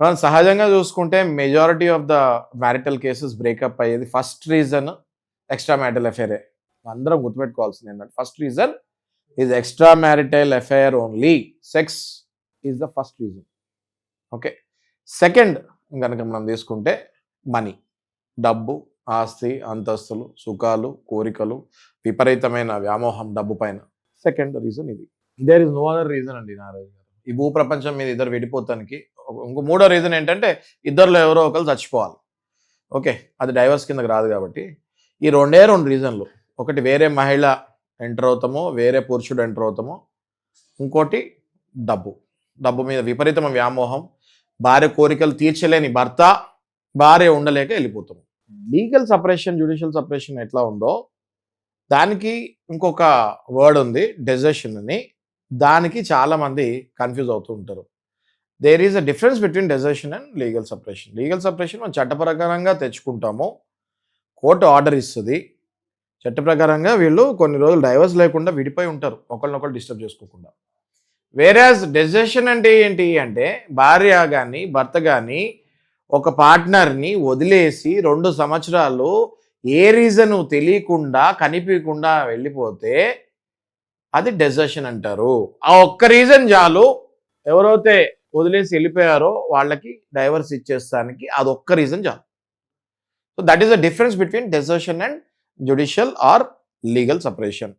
మనం సహజంగా చూసుకుంటే majority of the marital cases breakup అయ్యేది ఫస్ట్ రీజన్ ఎక్స్ట్రా మ్యారిటల్ అఫేరే. అందరం గుర్తుపెట్టుకోవాల్సింది ఏంటంటే first reason is extra marital affair only. Sex is the first reason. Okay. Second కనుక మనం తీసుకుంటే మనీ, డబ్బు, ఆస్తి, అంతస్తులు, సుఖాలు, కోరికలు, విపరీతమైన వ్యామోహం డబ్బు పైన. సెకండ్ రీజన్ ఇది. There is no other reason అండి నారాజు గారు. ఈ భూప్రపంచం మీద ఇద్దరు విడిపోతానికి ఇంకో మూడో రీజన్ ఏంటంటే ఇద్దరులో ఎవరో ఒకరు చచ్చిపోవాలి. ఓకే, అది డైవర్స్ కిందకి రాదు కాబట్టి ఈ రెండు రీజన్లు. ఒకటి వేరే మహిళ ఎంటర్ అవుతామో, వేరే పురుషుడు ఎంటర్ అవుతామో, ఇంకోటి డబ్బు, డబ్బు మీద విపరీతమైన వ్యామోహం, భార్య కోరికలు తీర్చలేని భర్త, భార్య ఉండలేక వెళ్ళిపోతాము. లీగల్ సపరేషన్, జ్యుడిషియల్ సపరేషన్ ఎట్లా ఉందో దానికి ఇంకొక వర్డ్ ఉంది, డెజర్షన్ అని. దానికి చాలా మంది కన్ఫ్యూజ్ అవుతూ ఉంటారు. There is a difference between desertion and legal separation. Legal separation మనం చట్ట ప్రకారంగా తెచ్చుకుంటాము, కోర్టు ఆర్డర్ ఇస్తుంది, చట్ట ప్రకారంగా వీళ్ళు కొన్ని రోజులు డైవర్స్ లేకుండా విడిపోయి ఉంటారు, ఒకరినొకరు డిస్టర్బ్ చేసుకోకుండా. వేరేస్ డెజర్షన్ అంటే ఏంటి అంటే భార్య కానీ భర్త కానీ ఒక పార్ట్నర్ని వదిలేసి 2 సంవత్సరాలు ఏ రీజను తెలియకుండా కనిపించకుండా వెళ్ళిపోతే అది డెజర్షన్ అంటారు. ఆ ఒక్క రీజన్ చాలు, ఎవరైతే వదిలేసి వెళ్ళిపోయారో వాళ్ళకి డైవర్స్ ఇచ్చేస్తానికి అదొక్క రీజన్ చాలు. So that is the difference between desertion and judicial or legal separation.